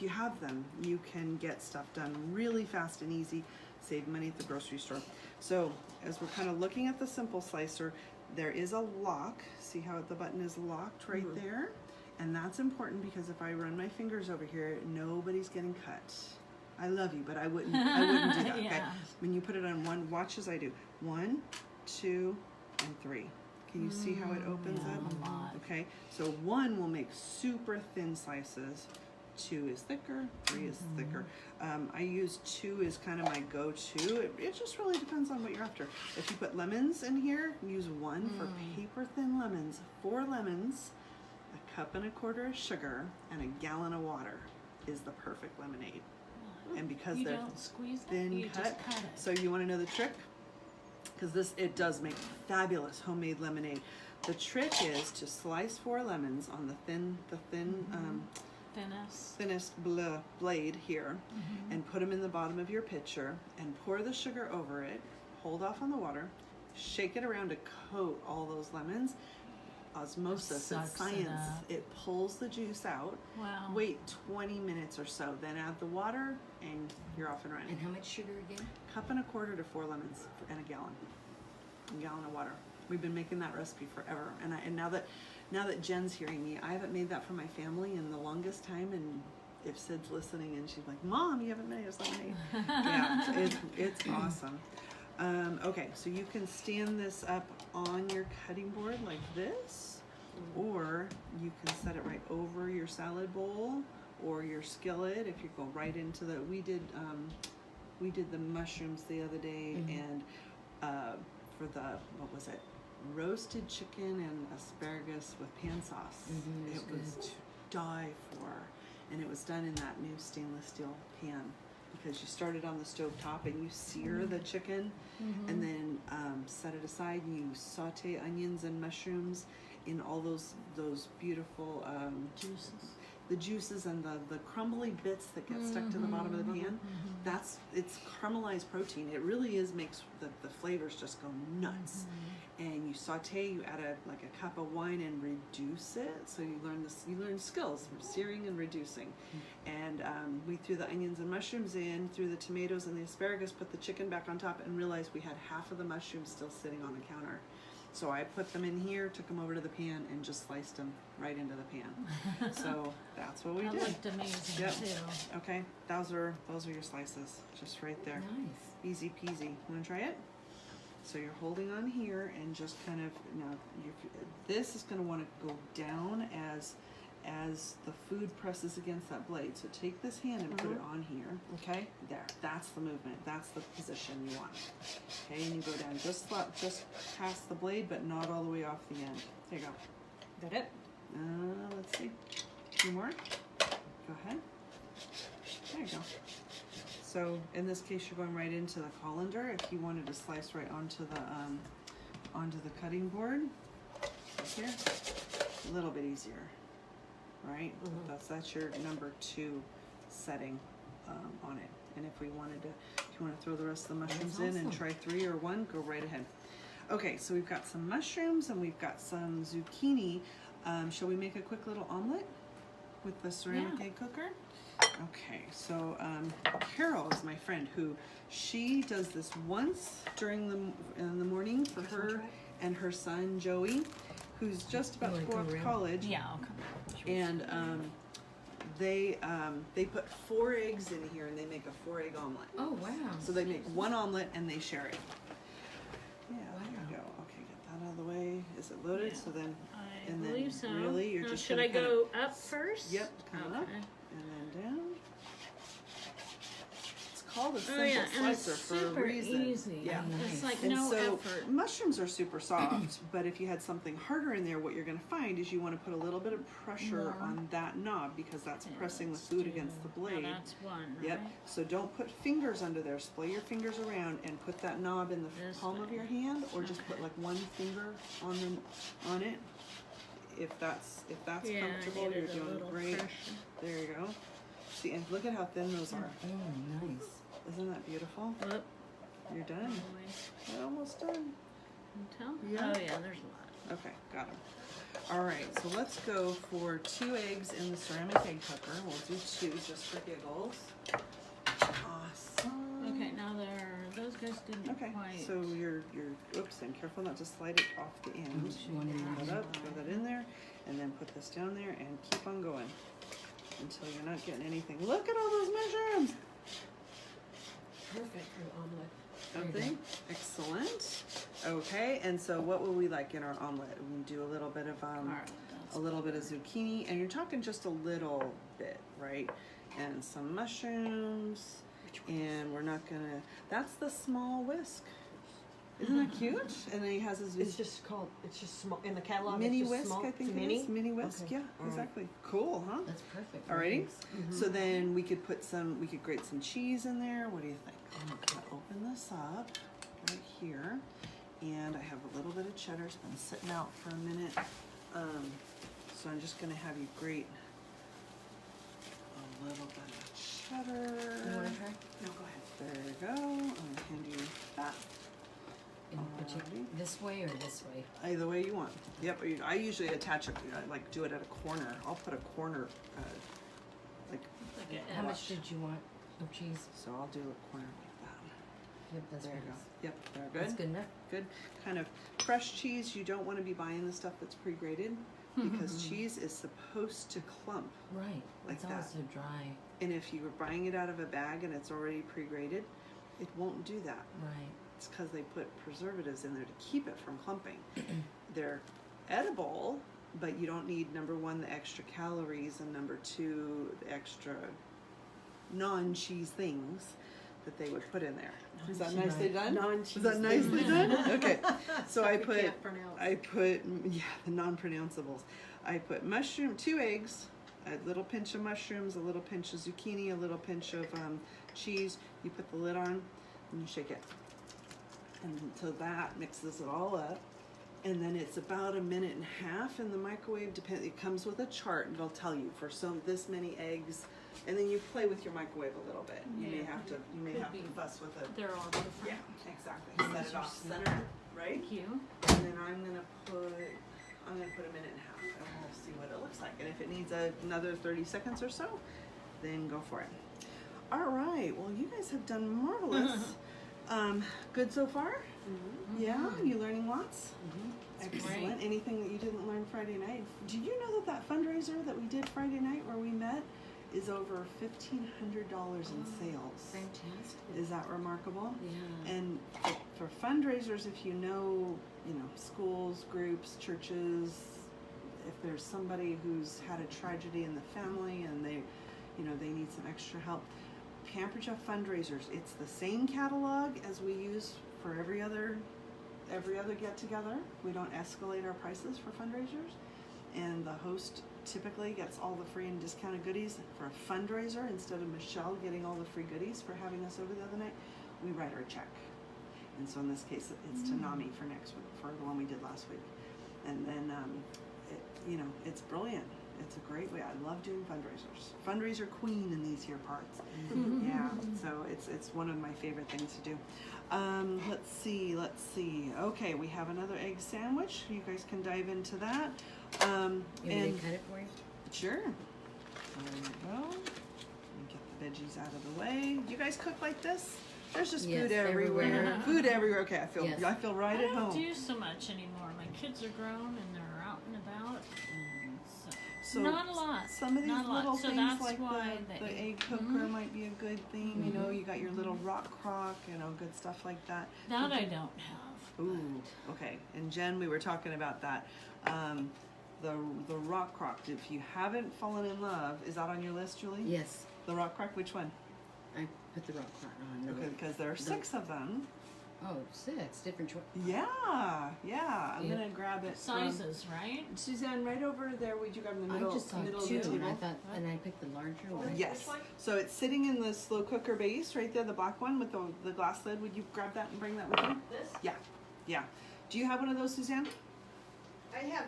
have them, you can get stuff done really fast and easy. Save money at the grocery store. So as we're kind of looking at the simple slicer, there is a lock. See how the button is locked right there? And that's important because if I run my fingers over here, nobody's getting cut. I love you, but I wouldn't do that. Okay. Yeah. When you put it on one, watch as I do. 1, 2, and 3. Can you see how it opens up? A lot. Okay. So 1 will make super thin slices. 2 is thicker. 3 is thicker. I use 2 as kind of my go-to. It just really depends on what you're after. If you put lemons in here, use 1 for paper thin lemons. 4 lemons, 1.25 cups of sugar, and 1 gallon of water is the perfect lemonade. And because You they're don't squeeze it, thin you cut, just cut it. so you want to know the trick? Because it does make fabulous homemade lemonade. The trick is to slice 4 lemons on the thinnest blade here, and put them in the bottom of your pitcher, and pour the sugar over it. Hold off on the water. Shake it around to coat all those lemons. Osmosis, Sucks it's it science. up. It pulls the juice out. Wow. Wait 20 minutes or so, then add the water, and you're off and running. And how much sugar again? 1.25 cups to 4 lemons and 1 gallon. 1 gallon of water. We've been making that recipe forever, and now that Jen's hearing me, I haven't made that for my family in the longest time. And if Sid's listening, and she's like, "Mom, you haven't made us lemonade." Yeah, it's awesome. Okay, so you can stand this up on your cutting board like this, or you can set it right over your salad bowl or your skillet. If you go right into the, we did the mushrooms the other day, and for the, what was it? Roasted chicken and asparagus with pan sauce. It was to die for, and it was done in that new stainless steel pan, because you start it on the stove top and you sear the chicken, and then set it aside, and you saute onions and mushrooms in all those beautiful Juices. the juices and the crumbly bits that get stuck to the bottom of the pan. It's caramelized protein. It really makes the flavors just go nuts. And you saute, you add a cup of wine and reduce it. So you learn skills from searing and reducing. And we threw the onions and mushrooms in, threw the tomatoes and the asparagus, put the chicken back on top, and realized we had half of the mushrooms still sitting on the counter. So I put them in here, took them over to the pan, and just sliced them right into the pan. So that's what we That did. looked amazing Yep. too. Okay, those are your slices, just right there. Nice. Easy peasy. Want to try it? So you're holding on here, and just kind of this is going to want to go down as the food presses against that blade. So take this hand and put it on here. Okay, there. That's the movement. That's the position you want. Okay, and you go down just past the blade, but not all the way off the end. There you go. That it? Let's see. 2 more. Go ahead. There you go. So in this case, you're going right into the colander. If you wanted to slice right onto the cutting board, right here, a little bit easier, right? That's your number 2 setting on it. And if you want to throw the rest of the mushrooms in and try 3 or 1, go right ahead. Okay, so we've got some mushrooms and we've got some zucchini. Shall we make a quick little omelet with the ceramic egg cooker? Okay, so Carol is my friend who she does this once in the morning for her and her son Joey, who's just about to go off to college. Yeah, I'll come. And they put 4 eggs in here and they make a 4-egg omelet. Oh wow! So they make 1 omelet and they share it. Yeah, there you go. Okay, get that out of the way. Is it loaded? Yeah. So then, I and believe then so. really, you're Now, just should gonna I go up first? Yep, come up Okay. and then down. It's called a simple Oh yeah, and it's slicer for a super reason. easy. Yeah. It's like And no so effort. mushrooms are super soft, but if you had something harder in there, what you're going to find is you want to put a little bit of pressure More. on that knob because that's Yeah, pressing the let's food do- against the now blade. that's 1, right? Yep. So don't put fingers under there. Splay your fingers around and put that knob in the This palm of way. your hand, or just Okay. put like 1 finger on it. If that's Yeah, I comfortable, you're needed a doing little great. pressure. There you go. See, and look at how thin those are. Oh, nice. Isn't that beautiful? Whoop. You're done. Always. You're almost done. Until? Yeah. Oh yeah, there's a lot. Okay, got them. All right, so let's go for 2 eggs in the ceramic egg cooker. We'll do 2 just for giggles. Awesome. Okay, now those guys didn't Okay, quite. so you're oops, and careful not to slide it off the end. Which one is Pull it? that up, throw that in there, and then put this down there and keep on going until you're not getting anything. Look at all those mushrooms. Perfect for an omelet. Don't There you they? Excellent. Okay, and so what will we like in our omelet? We do a little bit of Alright, a little bit of zucchini, and you're talking just a little bit, right? And some mushrooms, and we're not gonna. That's the small whisk. Isn't that cute? And then he has his It's just small in the catalog. mini it's just whisk, small. I think It's it mini. is. Mini whisk, Okay. yeah, All right. exactly. Cool, huh? That's perfect. for Alrighty. eggs. So then we could grate some cheese in there. What do you think? I'm gonna open this up right here, and I have a little bit of cheddar. It's been sitting out for a minute, so I'm just gonna have you grate a little bit of cheddar. You want to try? No, go ahead. There you go. I'm gonna hand you that. And put it Alrighty. this way or this way? Either way you want. Yep. I usually attach it. I like do it at a corner. I'll put a corner, like. Like a How edge. much did you want of cheese? So I'll do a corner like that. Yep, that's There you good. go. Yep, there. Good. That's good enough. Good. Kind of fresh cheese. You don't want to be buying the stuff that's pre-grated because cheese is supposed to clump. Right. Like It's always that. so dry. And if you were buying it out of a bag and it's already pre-grated, it won't do that. Right. It's because they put preservatives in there to keep it from clumping. They're edible, but you don't need, number 1, the extra calories, and number 2, the extra non-cheese things that they would put in there. Is that nicely done? Non-cheese Is that nicely things. done? Okay. So I You put can't pronounce. the non-pronounceables. I put 2 eggs, a little pinch of mushrooms, a little pinch of zucchini, a little pinch of cheese. You put the lid on and you shake it. And until that mixes it all up. And then it's about 1.5 minutes in the microwave. It comes with a chart and it'll tell you for this many eggs. And then you play with your microwave a little bit. You may Yeah. have to Could be. fuss with it. They're all different. Yeah, exactly. Set it off center, right? Thank you. And then I'm gonna put 1.5 minutes, and we'll see what it looks like. And if it needs another 30 seconds or so, then go for it. All right. Well, you guys have done marvelous. Good so far? Yeah. You learning lots? Excellent. great. Anything that you didn't learn Friday night? Did you know that fundraiser that we did Friday night where we met is over $1,500 in sales? Fantastic. Is that remarkable? Yeah. And for fundraisers, if you know, schools, groups, churches, if there's somebody who's had a tragedy in the family and they need some extra help, Pampered fundraisers. It's the same catalog as we use for every other get together. We don't escalate our prices for fundraisers. and the host typically gets all the free and discounted goodies for a fundraiser. Instead of Michelle getting all the free goodies for having us over the other night, we write her a check. And so in this case, it's to NAMI for next week, for the one we did last week. And then, it's brilliant. It's a great way. I love doing fundraisers. Fundraiser queen in these here parts. Yeah, so it's one of my favorite things to do. Let's see. Okay, we have another egg sandwich. You guys can dive into that. You want me to cut it for you? Sure. There we go. Let me get the veggies out of the way. Do you guys cook like this? There's just Yes, food everywhere. everywhere. Food everywhere. Okay, Yes. I feel right I at don't home. do so much anymore. My kids are grown and they're out and about. So not a lot. Some of these Not a lot. little So things that's like why the egg cooker might be a good thing. You know, you got your little rock crock, good stuff like that. That I don't have. Ooh, okay. And Jen, we were talking about that. The rock crock. If you haven't fallen in love, is that on your list, Julie? Yes. The rock crock. Which one? I put the rock crock on. Okay, because there are 6 of them. Oh, 6 different choices. Yeah. I'm gonna grab it. Sizes, right? Suzanne, right over there. Would you grab the I middle? just saw middle 2, of the and I table? thought, and I picked the larger one. Yes. So it's sitting in the slow cooker base right there, the black one with the glass lid. Would you grab that and bring that with you? This? Yeah. Do you have one of those, Suzanne? I have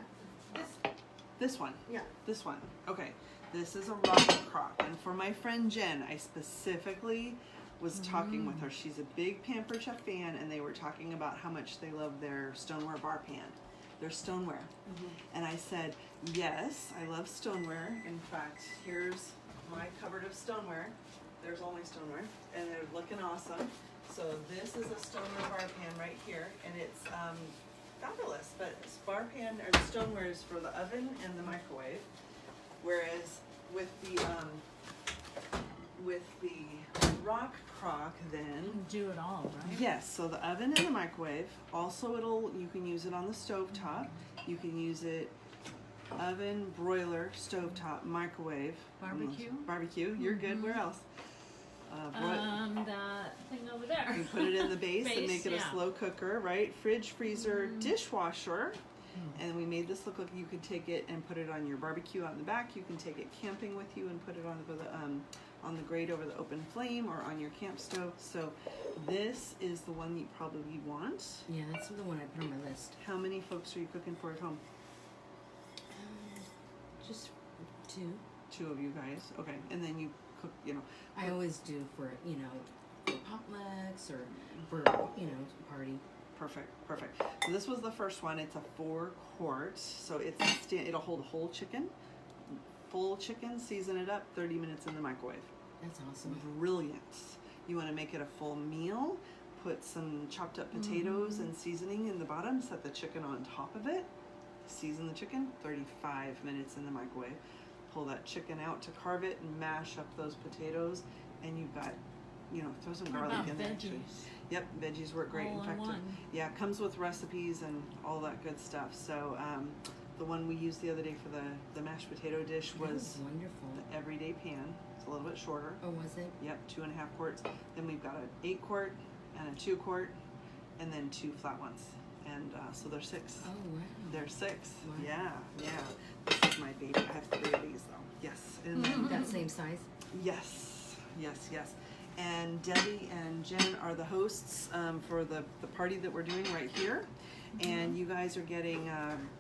this. This one. Yeah. This one. Okay. This is a rock crock, and for my friend Jen, I specifically was talking with her. She's a big Pampered Chef fan, and they were talking about how much they love their stoneware bar pan, their stoneware. And I said, yes, I love stoneware. In fact, here's my cupboard of stoneware. There's all my stoneware, and they're looking awesome. So this is a stoneware bar pan right here, and it's fabulous. But bar pan or the stoneware is for the oven and the microwave, whereas with the rock crock, then Do it all, right? yes. So the oven and the microwave. Also, you can use it on the stovetop. You can use it oven, broiler, stovetop, microwave, Barbecue? Barbecue. You're good. Where else? That thing over there. You put it in the base, and make it yeah. a slow cooker, right? Fridge, freezer, dishwasher. And we made this look like you could take it and put it on your barbecue out in the back. You can take it camping with you and put it on the grate over the open flame or on your camp stove. So this is the one you probably want. Yeah, that's the one I put on my list. How many folks are you cooking for at home? Just 2. 2 of you guys. Okay. And then you cook, I always do for potlucks or for party. Perfect. So this was the first one. It's a 4-quart. So it'll hold a whole chicken. Full chicken, season it up, 30 minutes in the microwave. That's awesome. Brilliant. You want to make it a full meal, put some chopped up potatoes and seasoning in the bottom, set the chicken on top of it, season the chicken, 35 minutes in the microwave. Pull that chicken out to carve it and mash up those potatoes, and you've got, throw some What garlic about in there veggies? too. Yep, veggies work great. All in in fact, one. yeah, it comes with recipes and all that good stuff. So the one we used the other day for the mashed potato dish That was wonderful. the everyday pan. It's a little bit shorter. Oh, was it? Yep, 2.5 quarts. Then we've got an 8-quart and a 2-quart, and then 2 flat ones. And so they're 6. Oh, wow. They're 6. Wow. Yeah. This is my baby. I have 3 of these though. Yes. And then That same size? yes. And Debbie and Jen are the hosts for the party that we're doing right here. And you guys are getting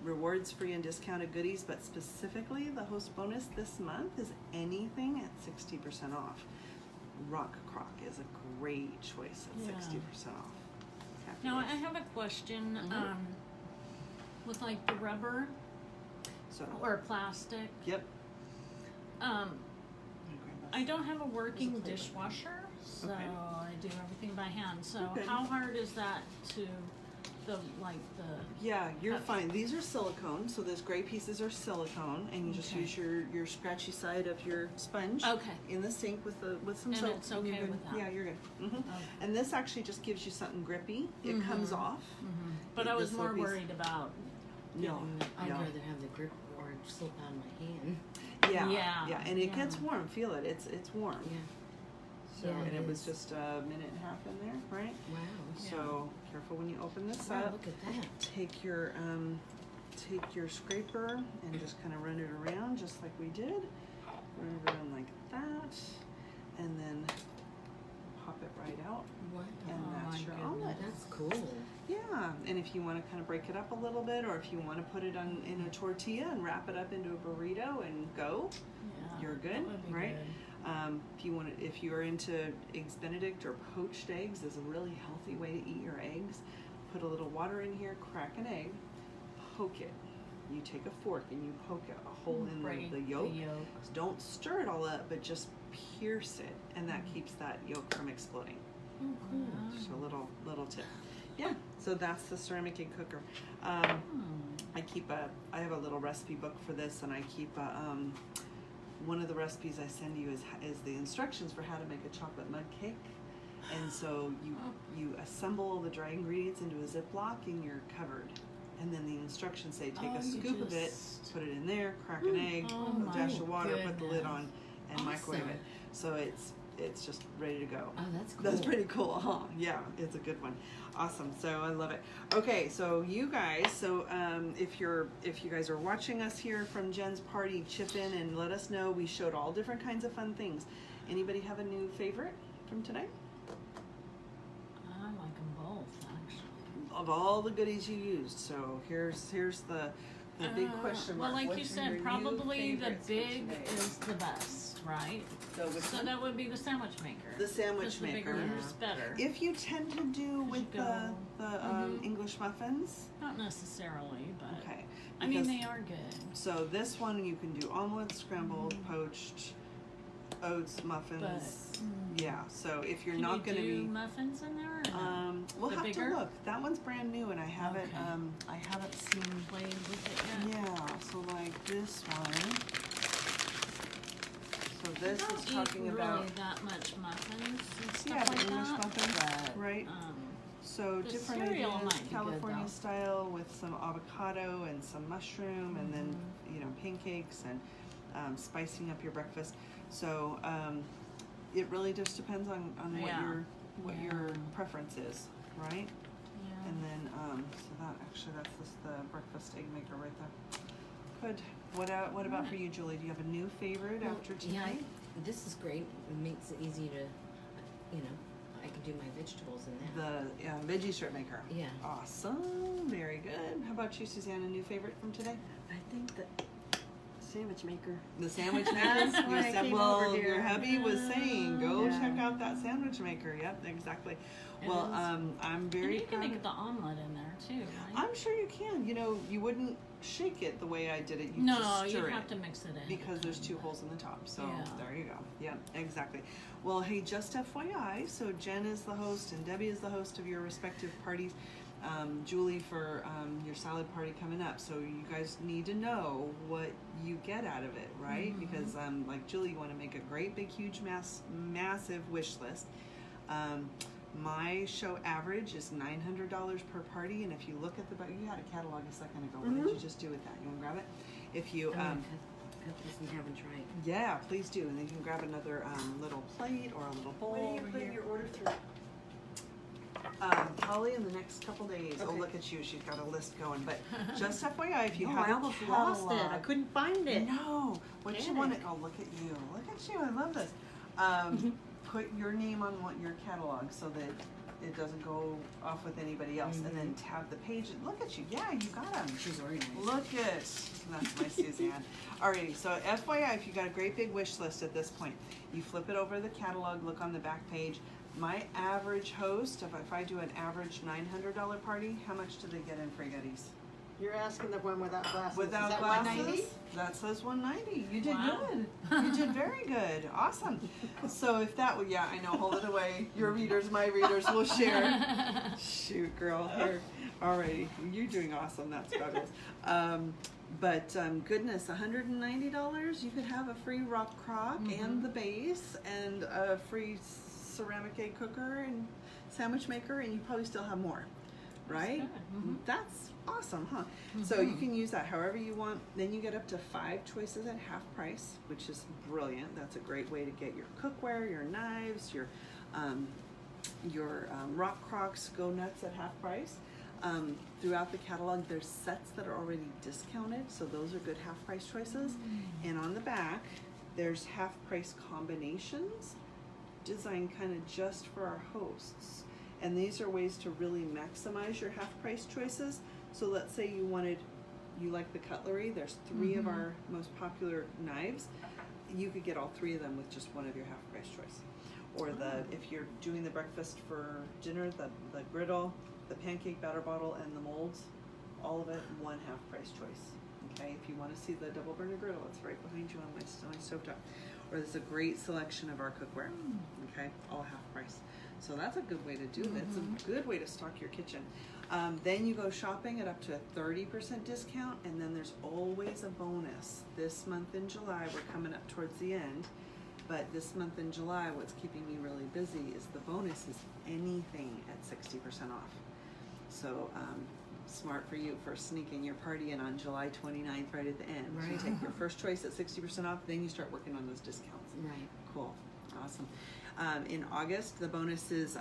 rewards, free and discounted goodies, but specifically the host bonus this month is anything at 60% off. Rock crock is a great choice at Yeah. 60% off. Happy Now I days. have a question. With like the rubber So, or plastic. yep. I don't have a working plate right there. dishwasher, so Okay. I do everything by hand. So Okay. how hard is that to the Yeah, you're Okay. fine. These are silicone, so those gray pieces are silicone, and you just Okay. use your scratchy side of your sponge Okay. in the sink with some And soap. it's you're okay good. with that? Yeah, you're good. Okay. And this actually just gives you something grippy. It comes off. But I was This more little piece- worried about No, I'd no. rather have the grip or slip out of my hand. Yeah, and it gets Yeah. warm. Feel it. It's warm. Yeah. So Yeah, and it it was is. just a minute and a half in there, right? Wow. So careful when you open this Wow, up. look at that. Take your take your scraper and just kind of run it around just like we did. Run it around like that, and then pop it right out. Wow. And that's your goodness. omelet. That's cool. Yeah, and if you want to kind of break it up a little bit, or if you want to put it on in a tortilla and wrap it up into a burrito and go, Yeah, you're good, that would be right? good. If you are into eggs Benedict or poached eggs, is a really healthy way to eat your eggs. Put a little water in here, crack an egg, poke it. You take a fork and you poke a hole in Break the yolk. The yolk. Don't stir it all up, but just pierce it, and that keeps that yolk from exploding. Oh, cool. Just a little tip. Yeah, so that's the ceramic egg cooker. I have a little recipe book for this, and I keep one of the recipes I send you is the instructions for how to make a chocolate mud cake. And so you assemble all the dry ingredients into a Ziploc and you're covered. And then the instructions say take a scoop of it, put it in there, crack an egg, a dash of water, put the lid on, and microwave it. So it's just ready to go. Oh, that's cool. That's pretty cool, huh? Yeah, it's a good one. Awesome. So I love it. Okay, so you guys, if you guys are watching us here from Jen's party, chip in and let us know. We showed all different kinds of fun things. Anybody have a new favorite from today? I like them both, actually. Of all the goodies you used, so here's the big question mark. Well, like What's you your said, new probably the favorites for big today? is the best, right? So which So one? that would be the sandwich maker. The sandwich 'Cause the maker. bigger Yeah. is better. If you tend to do with you go- the English muffins, Not necessarily, but okay. I mean Because- they are good. So this one you can do omelets, scrambled, poached, oats, muffins. Yeah. So if you're Can not you going to do be, muffins in there? Or no? we'll The have bigger? to look. That one's brand new, and I haven't Okay. seen. Played with it yet? Yeah. So like this one. So this I is don't talking eat about. really that much muffins and stuff Yeah, the like English that. muffins, but, right? So the different cereal ideas, might be good, California though. style with some avocado and some mushroom, and then pancakes and spicing up your breakfast. So it really just depends on what your preference is, right? Yeah. And then that's the breakfast egg maker right there. Good. What about for you, Julie? Do you have a new favorite Well, after today? yeah, this is great. It makes it easy to, I can do my vegetables in that. The veggie strip maker. Yeah. Awesome. Very good. How about you, Suzanne? A new favorite from today? I think the sandwich maker. The sandwich maker. That's why I came over, dear. Your hubby was saying, go Yeah. check out that sandwich maker. Yep, exactly. It Well, is. I'm And very you can proud. make the omelet in there too, right? I'm sure you can. You wouldn't shake it the way I did it. You no, just you stir have it to mix it in. because there's two holes in the top. So Yeah. there you go. Yeah, exactly. Well, hey, just FYI. So Jen is the host and Debbie is the host of your respective parties. Julie for your salad party coming up. So you guys need to know what you get out of it, right? Because like Julie, you want to make a great big huge massive wish list. My show average is $900 per party, and if you look at you had a catalog a second ago. What did you just do with that? You want to grab it? If you I'm gonna cut this and have them try it. yeah, please do, and then you can grab another little plate or a little bowl When are you over putting here. your order through? Probably in the next couple days. Oh, Okay. look at you. She's got a list going. But just FYI, if you No, have I a almost catalog, lost it. I couldn't find it. No. What you want to? Oh, look at you. Look at you. I love this. Put your name on your catalog so that it doesn't go off with anybody else, and then tab the page. Look at you. Yeah, you got them. She's organized. Look at that's my Suzanne. Alrighty, so FYI, if you got a great big wish list at this point, you flip it over the catalog, look on the back page. My average host, if I do an average $900 party, how much do they get in free goodies? You're asking the one without glasses. Without Is that glasses, 190? that says 190. You did Wow. good. You did very good. Awesome. So if that would, yeah, I know. Hold it away. Your readers, my readers will share. Shoot, girl. Here. Alrighty, you're doing awesome. That's fabulous. But goodness, $190. You could have a free rock crock and the base, and a free ceramic egg cooker and sandwich maker, and you probably still have more. Right? That's awesome, huh? So you can use that however you want. Then you get up to 5 choices at half price, which is brilliant. That's a great way to get your cookware, your knives, your rock crocks, go nuts at half price. Throughout the catalog, there's sets that are already discounted, so those are good half price choices. And on the back, there's half price combinations designed kind of just for our hosts. And these are ways to really maximize your half price choices. So let's say you like the cutlery, there's 3 of our most popular knives. You could get all 3 of them with just one of your half price choice. Or if you're doing the breakfast for dinner, the griddle, the pancake batter bottle, and the molds, all of it one half price choice. Okay, if you want to see the double burner griddle, it's right behind you on my stovetop. Or there's a great selection of our cookware. Okay, all half price. So that's a good way to do it. It's a good way to stock your kitchen. Then you go shopping at up to a 30% discount, and then there's always a bonus. This month in July, we're coming up towards the end, but this month in July, what's keeping me really busy is the bonus is anything at 60% off. So smart for you for sneaking your party in on July 29th right at the end. So you Right. take your first choice at 60% off, then you start working on those discounts. Right. Cool. Awesome. In August, the bonus is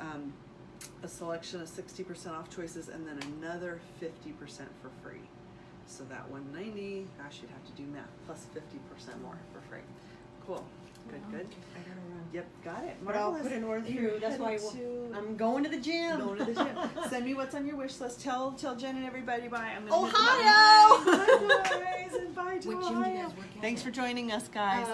a selection of 60% off choices and then another 50% for free. So that 190, gosh, you'd have to do math, plus 50% more for free. Cool. Good, good. I gotta run. Yep, got it. But I'll Marvelous. put an order You're through. That's why headed to- I'm going to the gym. Going to the gym. Send me what's on your wish list. Tell Jen and everybody bye. I'm gonna Ohio! Bye, guys, and bye to What gym do you Ohio. guys work at? Thanks for joining us, guys.